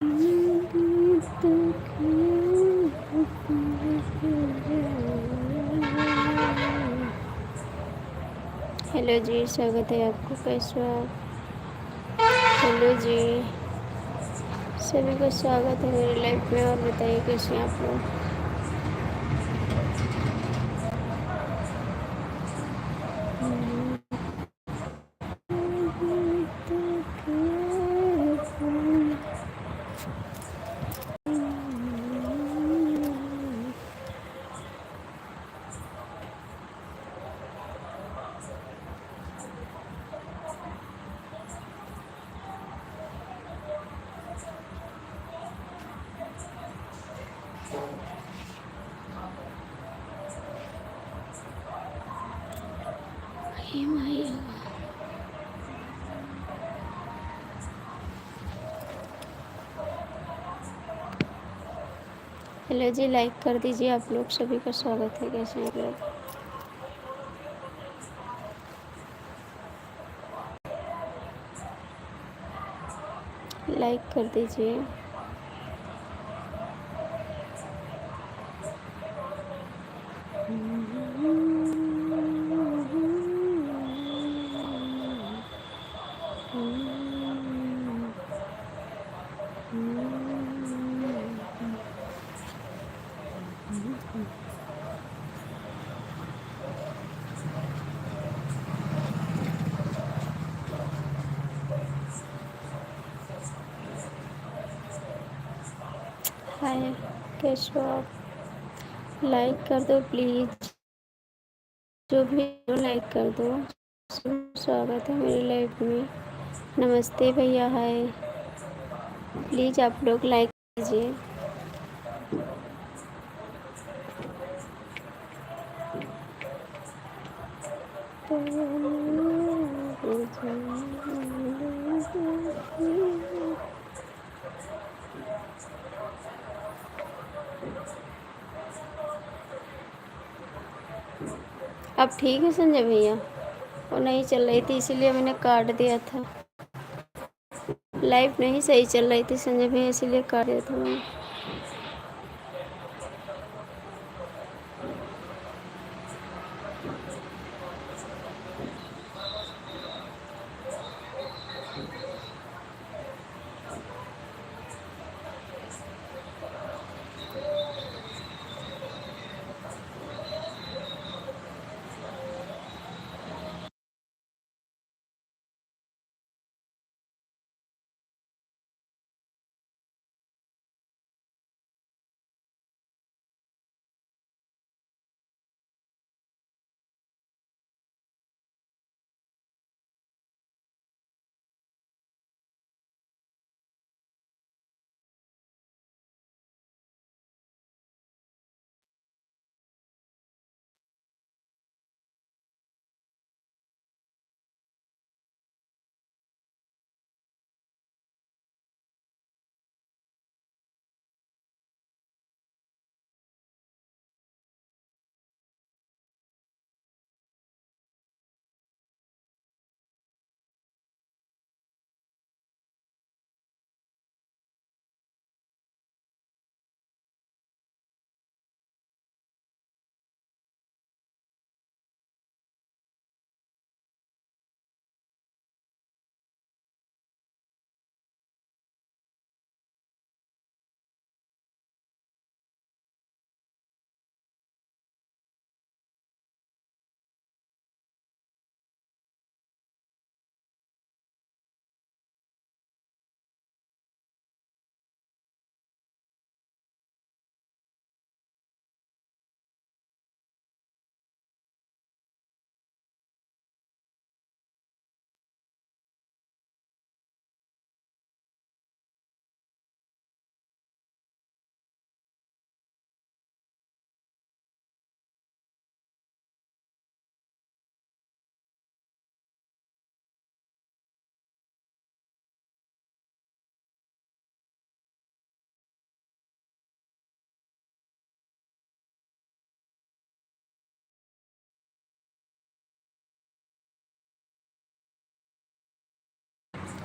Hello जी, स्वागत है आपको। कैसे हो आप? हेलो जी, सभी को स्वागत है मेरी लाइफ में। और बताइए कैसे हैं आप लोग? हे मैया। हेलो जी, लाइक कर दीजिए। आप लोग सभी का स्वागत है। कैसे हैं आप लोग? लाइक कर दीजिए। हाय, कैसे हो आप? लाइक कर दो प्लीज़। जो भी हो लाइक कर दो। स्वागत है मेरी लाइफ में। नमस्ते भैया, हाय। प्लीज़ आप लोग लाइक कीजिए। अब ठीक है संजय भैया? वो नहीं चल रही थी इसीलिए मैंने काट दिया था। लाइफ नहीं सही चल रही थी संजय भैया, इसीलिए काट दिया था मैंने।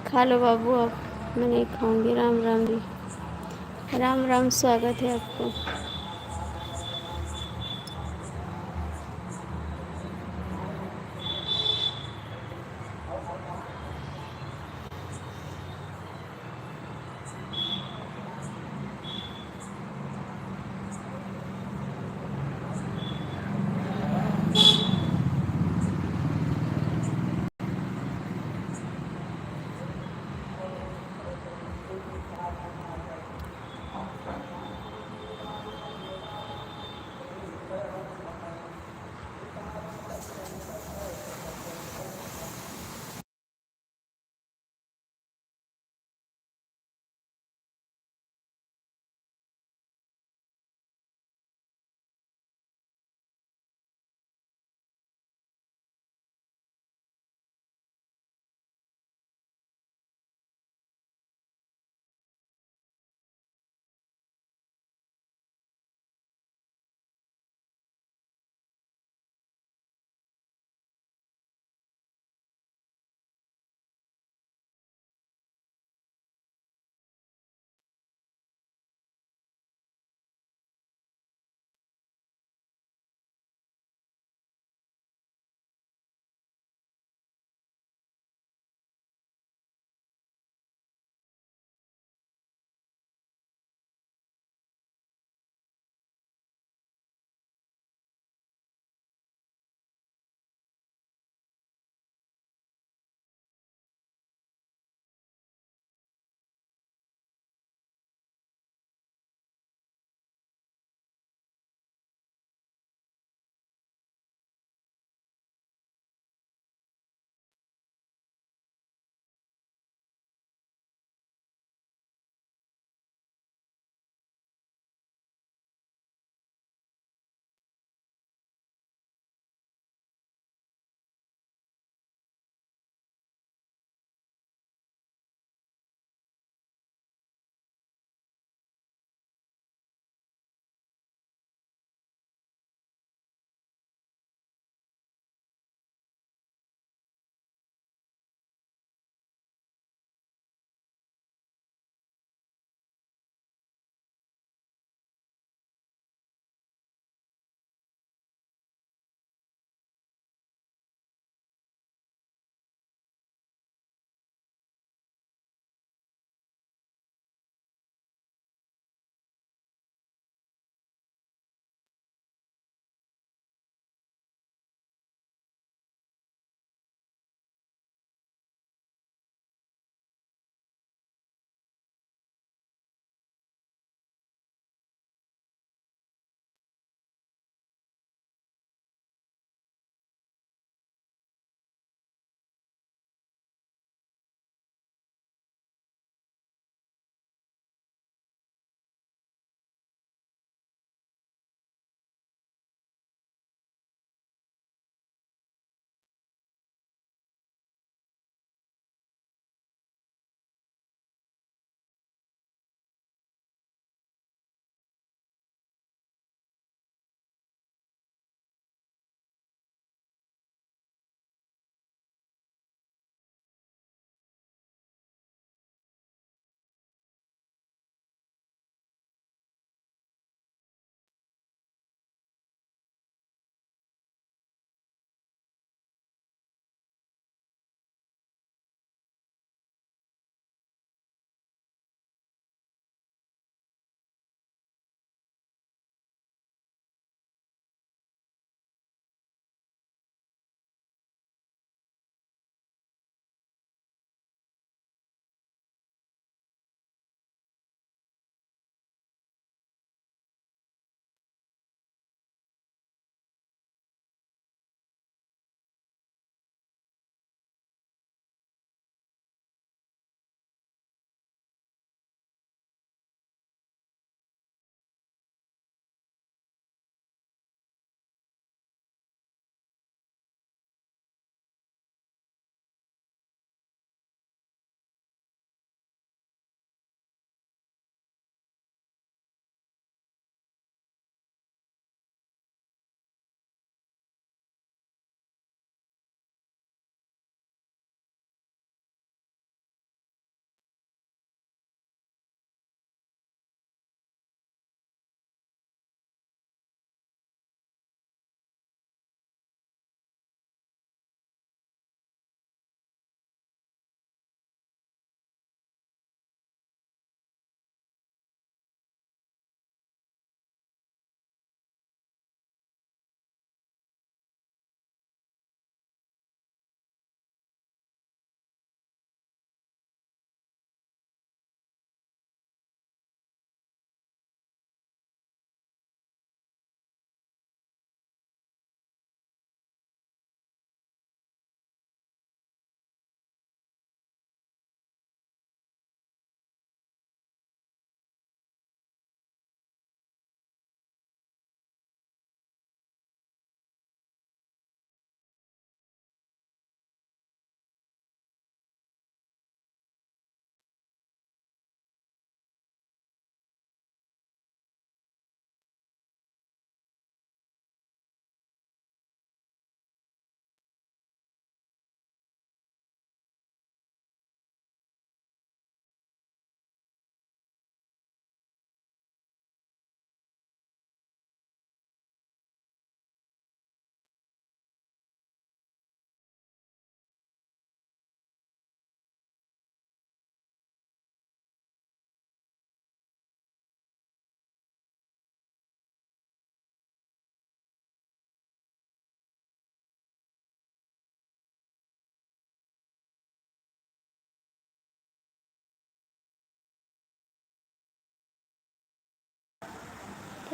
खा लो बाबू, अब मैं नहीं खाऊंगी। राम राम जी। राम राम, स्वागत है आपको।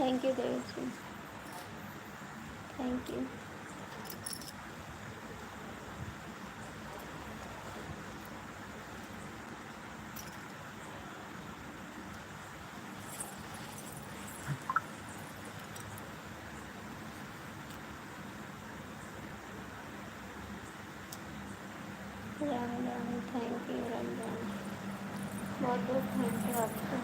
Thank you Dev ji, thank you. Ram Ram, thank you Ram Ram, बहुत बहुत थैंक यू आपको।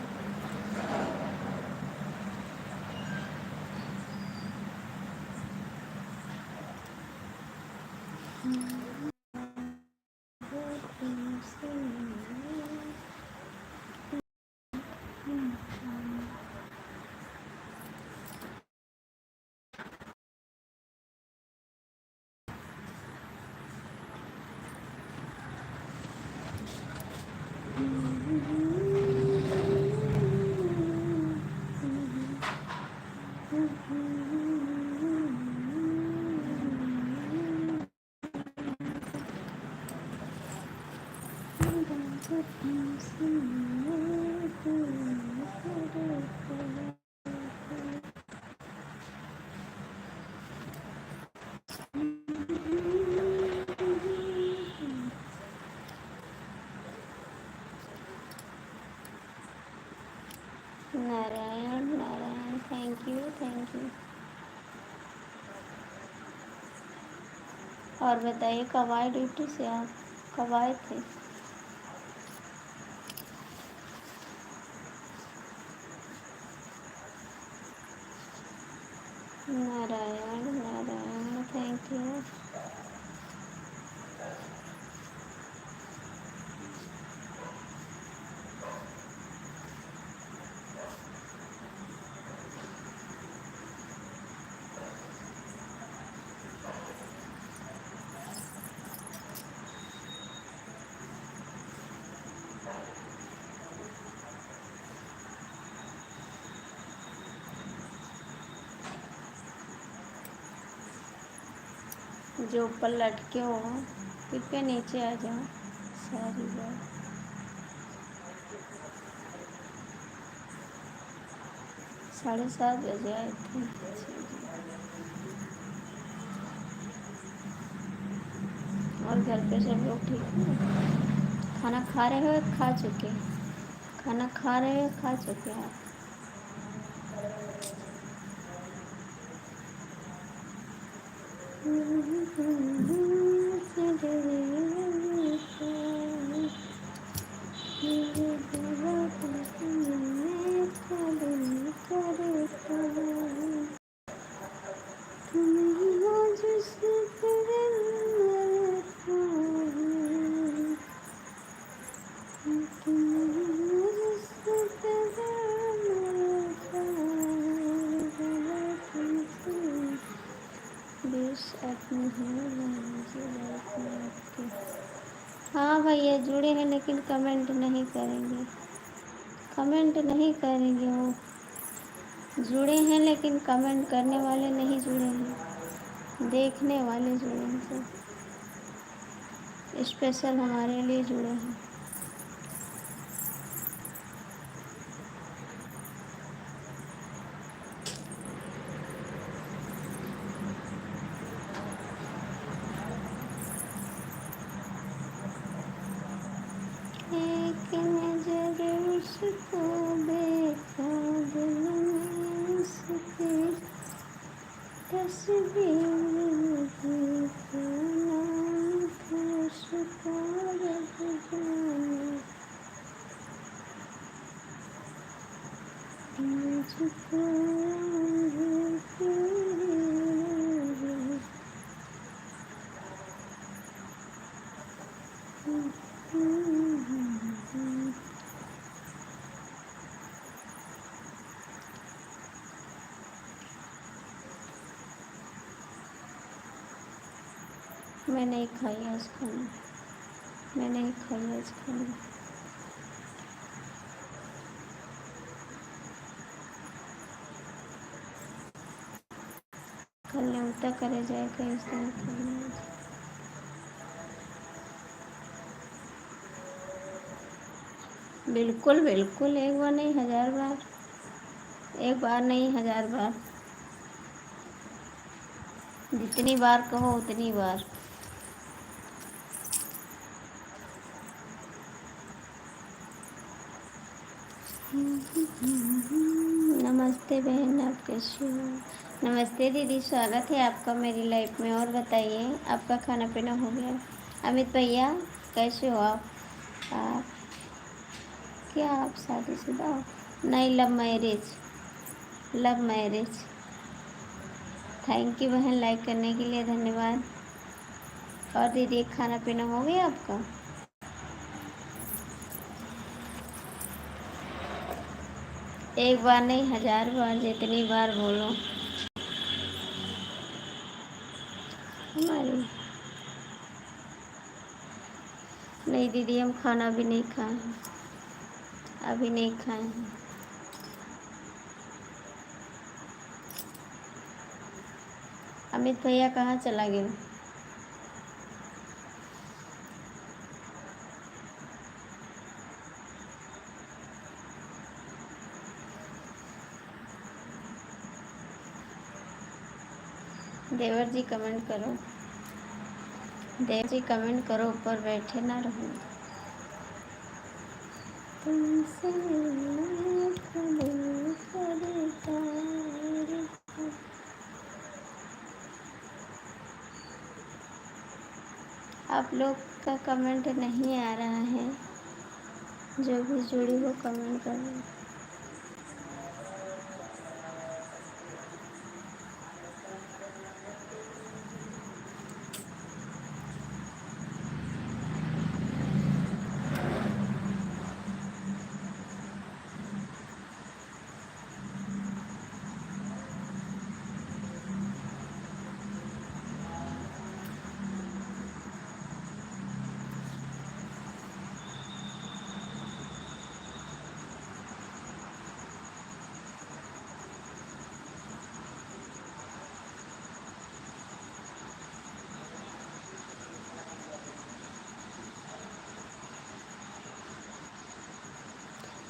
Narayan Narayan, thank you thank you. और बताइए कब आए ड्यूटी से आप, कब आए थे? Narayan Narayan, thank you. जो ऊपर लटके हो कृपया नीचे आ जाओ। सारी बात 7:30 बजे आए थे। और घर पे सब लोग ठीक हैं? खाना खा रहे हो या खा चुके? खाना खा रहे हो या खा चुके आप? हाँ भैया जुड़े हैं लेकिन कमेंट नहीं करेंगे, कमेंट नहीं करेंगे। वो जुड़े हैं लेकिन कमेंट करने वाले नहीं जुड़े हैं, देखने वाले जुड़े हैं सब, स्पेशल हमारे लिए जुड़े हैं। एक नजर उसको देखा, दिल में उसकी तस्वीर देखा, नाम था उसका रब जाने, मुझको मैं नहीं खाई आज खाना, मैं नहीं खाई आज खाना। कल न्योता करे जाएगा इस दिन खाना। बिल्कुल बिल्कुल, एक बार नहीं 1000 बार। एक बार नहीं, 1000 बार। जितनी बार कहो उतनी बार। नमस्ते बहन, आप कैसे हो? नमस्ते दीदी, स्वागत है आपका मेरी लाइफ में। और बताइए, आपका खाना पीना हो गया? अमित भैया, कैसे हो आप क्या आप शादीशुदा हो? नहीं, love marriage. Love marriage. Thank you बहन, लाइक करने के लिए धन्यवाद। और दीदी, खाना पीना हो गया आपका? एक बार नहीं, 1000 बार, जितनी बार बोलो। हमारी नहीं दीदी, हम खाना भी नहीं खाए हैं, अभी नहीं खाए हैं। अमित भैया कहाँ चला गया? देवर जी कमेंट करो, देवर जी कमेंट करो, ऊपर बैठे ना रहो। तुमसे मिलना दिल करता है। आप लोग का कमेंट नहीं आ रहा है, जो भी जुड़ी हो कमेंट करो।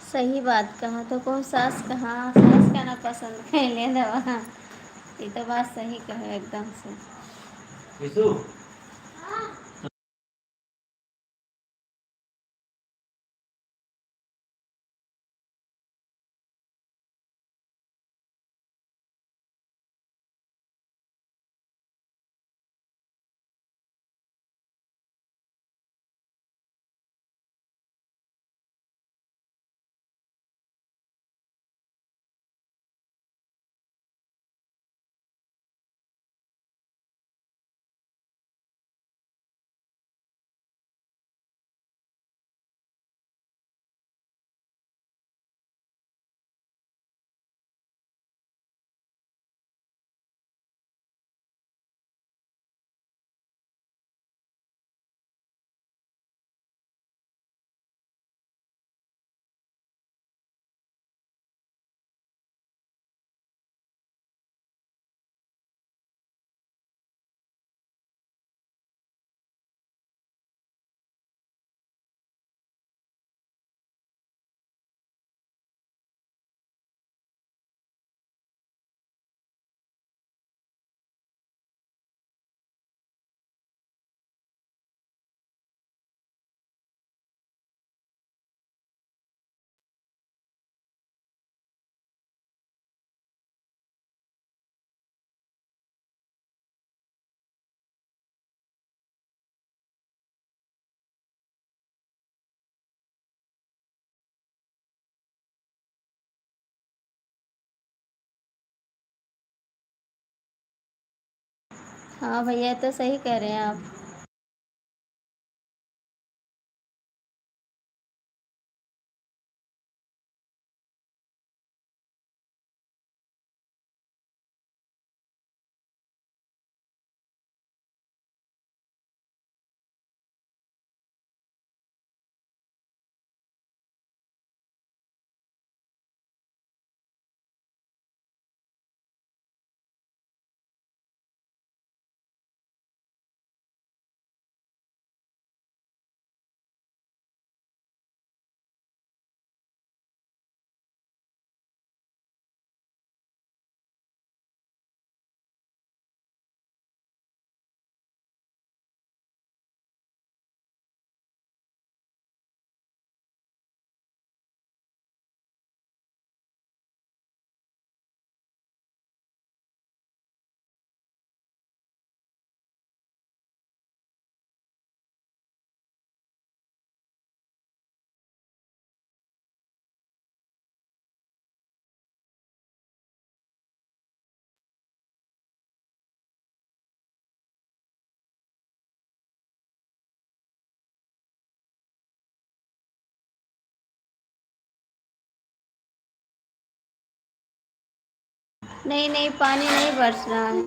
सही बात कहा तो को सास कहा, सास कहना पसंद कर ले दवा। ये तो बात सही कहे एकदम से। हाँ भैया, तो सही कह रहे हैं आप। नहीं नहीं, पानी नहीं बरस रहा है।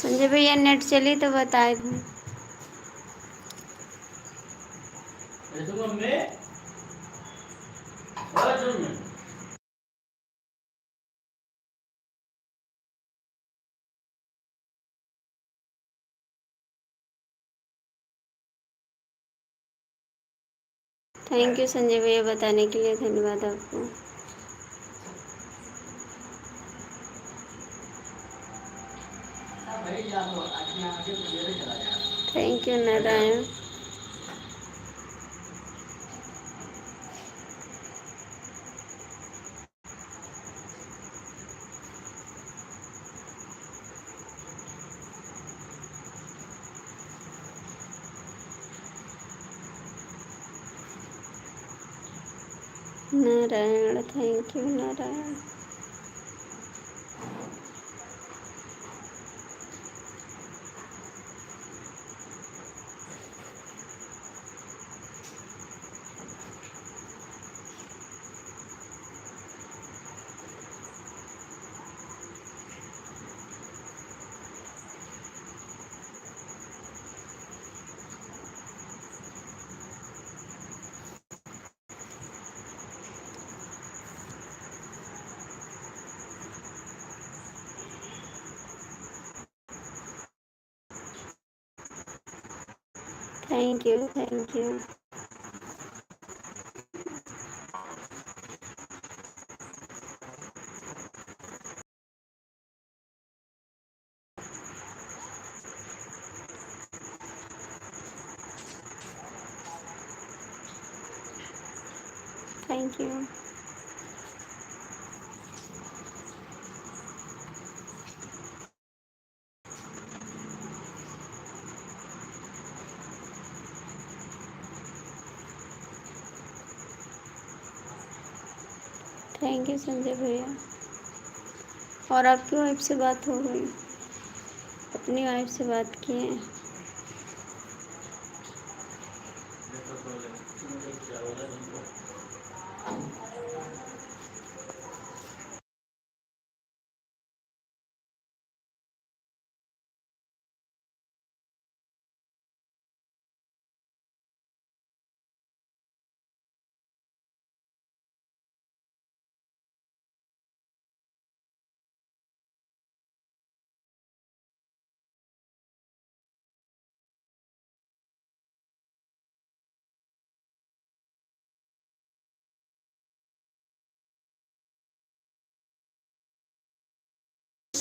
संजय भैया नेट चली तो बताए थे। थैंक यू संजय भैया, बताने के लिए धन्यवाद आपको। Thank you Narayan. Narayan, thank you Narayan. Thank you, thank you. Thank you. Thank you Sanjay भैया। और आपकी वाइफ से बात हो गई? अपनी वाइफ से बात किए?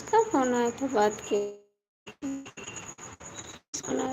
किसका फ़ोन आया था? बात की सुना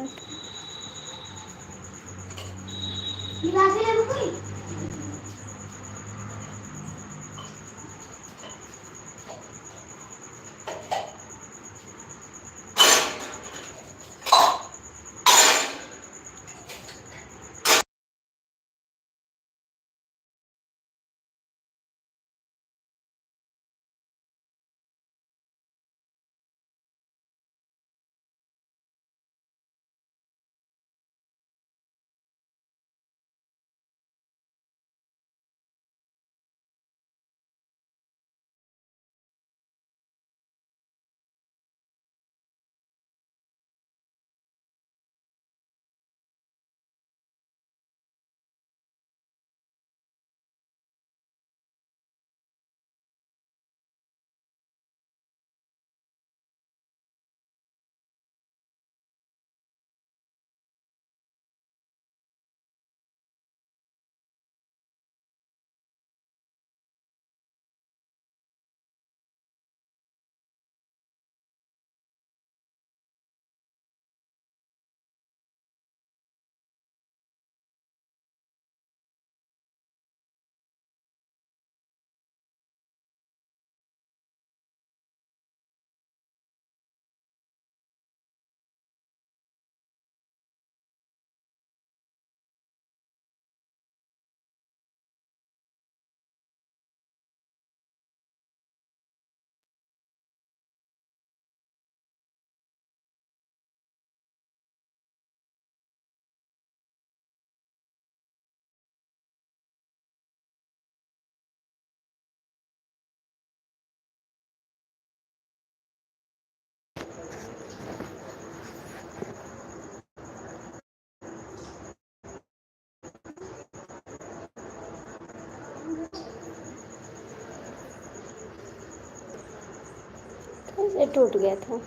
कैसे टूट गया था?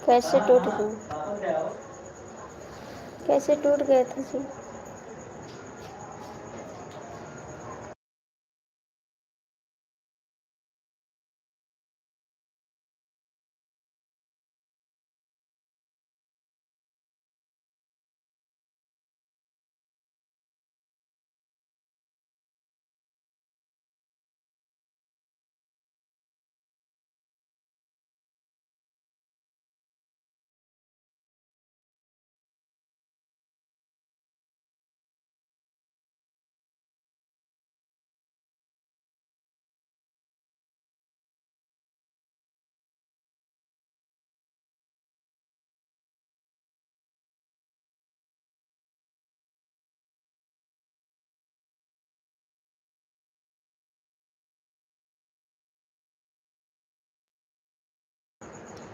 कैसे टूट गया? कैसे टूट गया था जी?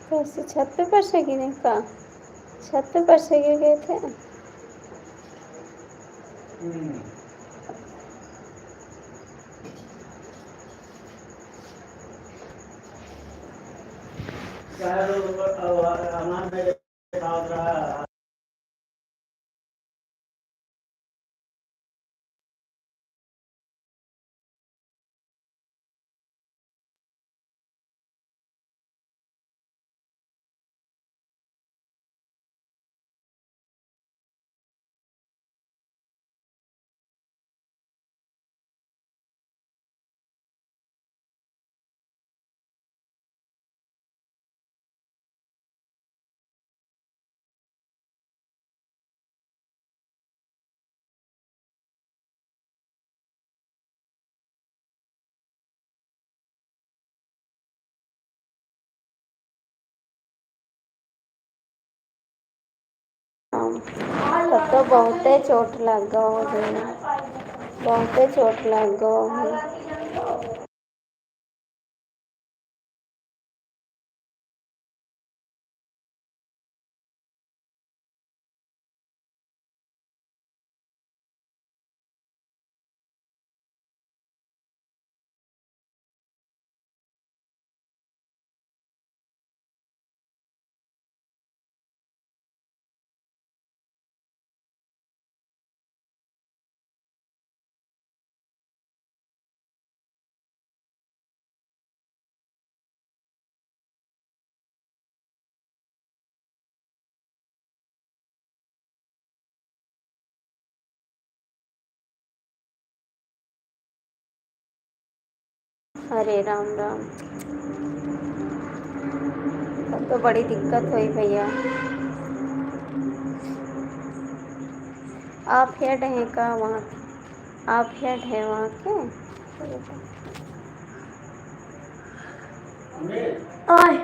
कैसे छत पे पर से गिरे का? छत पे पर से गिर गए थे? तब तो बहुते चोट लग गो होगी। बहुते चोट लग गो होगी। हरे राम राम। तब तो बड़ी दिक्कत हुई भैया। आप हेड हैं का वहाँ? आप हेड हैं वहाँ के? ओए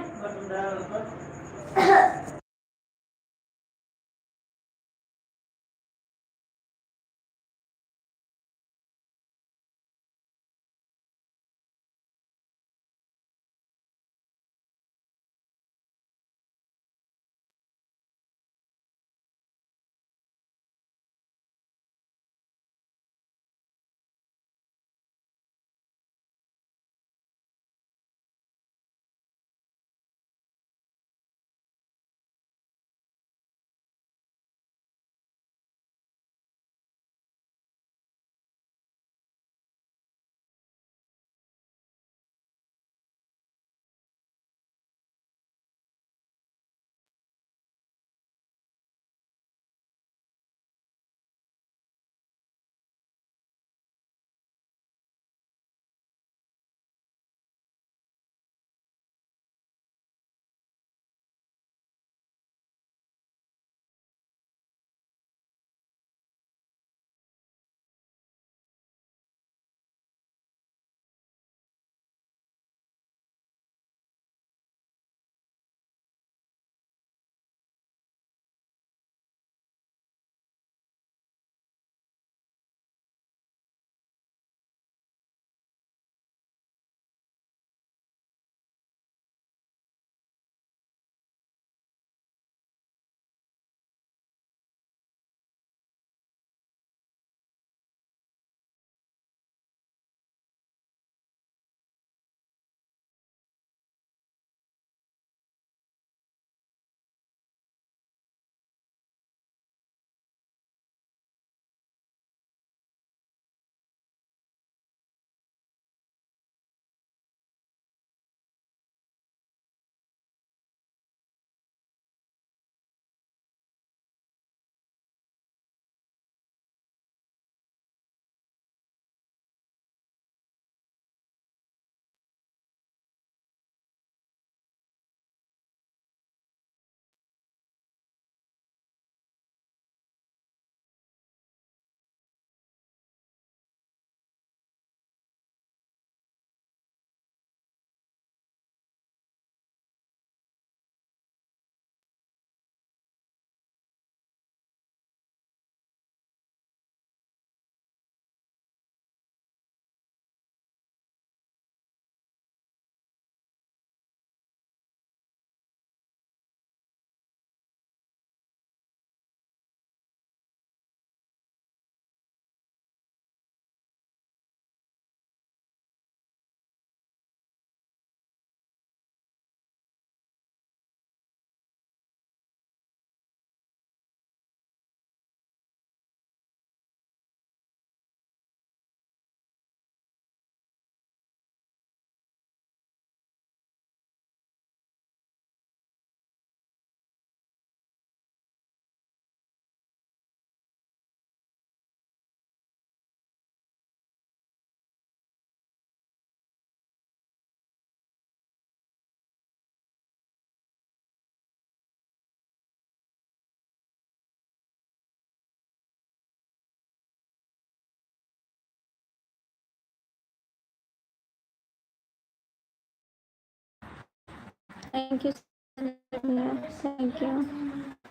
थैंक यू भैया, थैंक यू।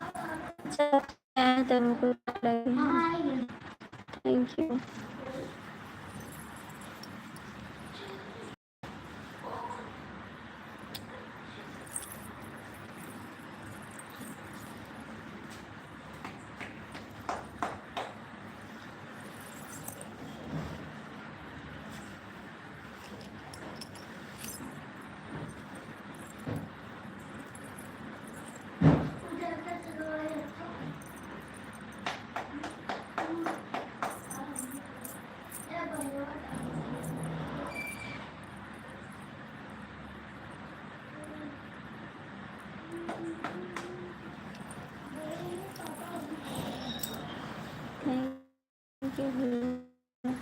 अच्छा तो मुझको थैंक यू। थैंक यू भैया।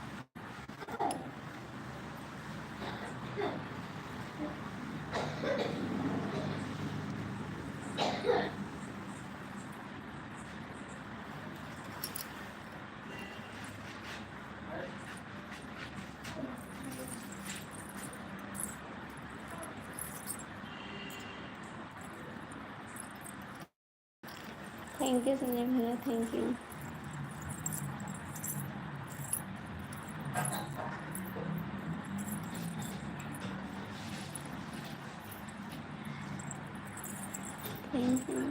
थैंक यू संजय भैया, thank you. Thank you.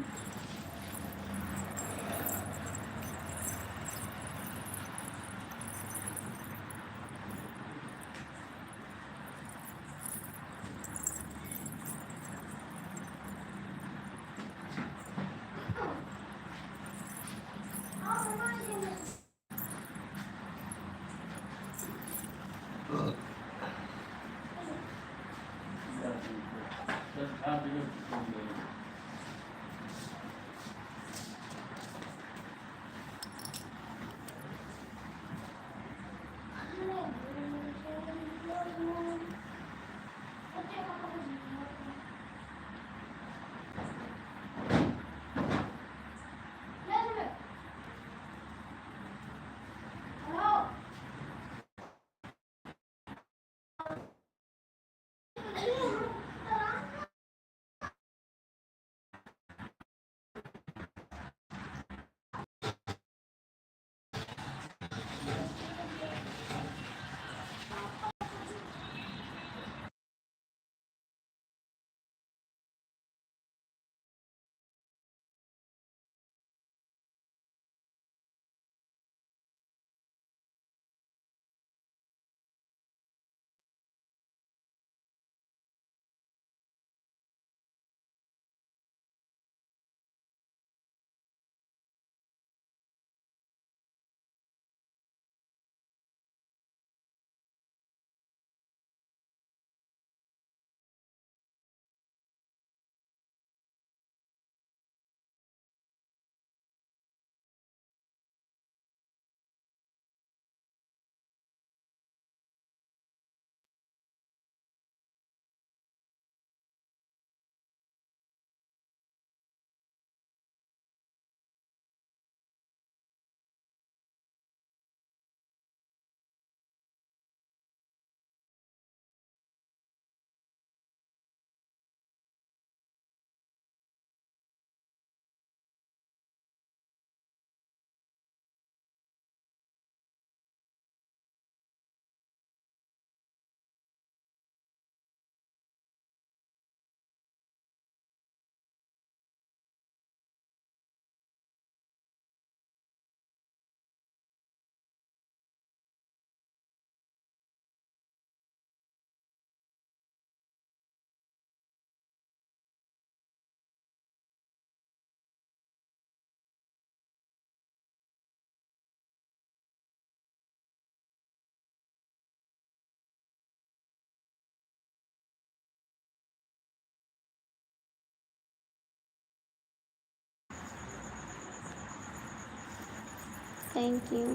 Thank you.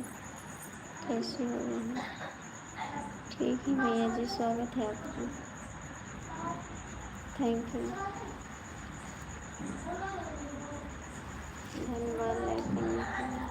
कैसे हो रहे हैं? ठीक है भैया जी, स्वागत है आपका। थैंक यू, धन्यवाद लाइक करने के लिए।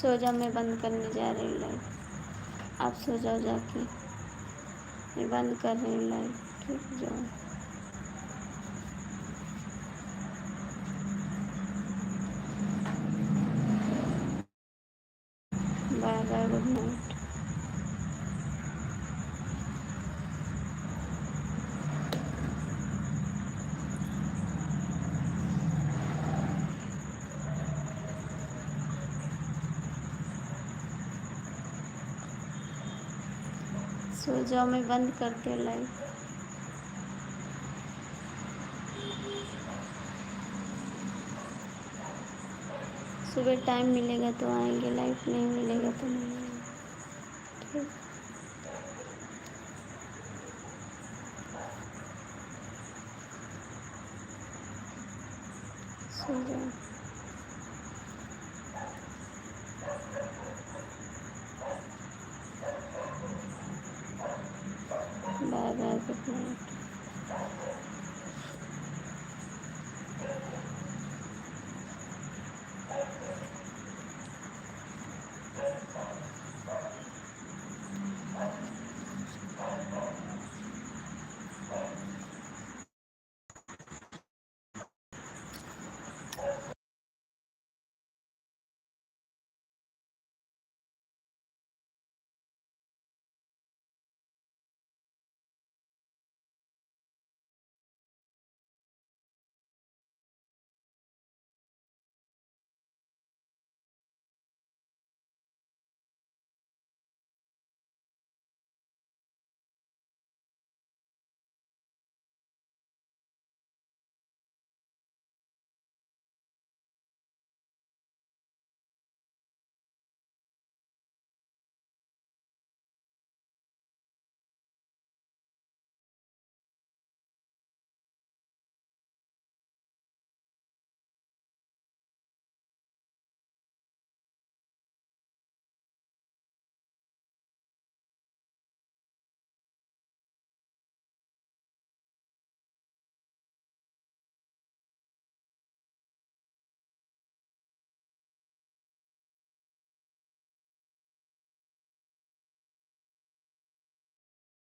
सो जाओ, मैं बंद करने जा रही हूँ लाइव। आप सो जाओ जाके, मैं बंद कर रही हूँ लाइव। ठीक जाओ, बाय बाय, गुड नाइट। सो जाओ, मैं बंद करती हूँ लाइव। सुबह टाइम मिलेगा तो आएंगे लाइव, नहीं मिलेगा तो नहीं आएंगे। ठीक, सो जाओ।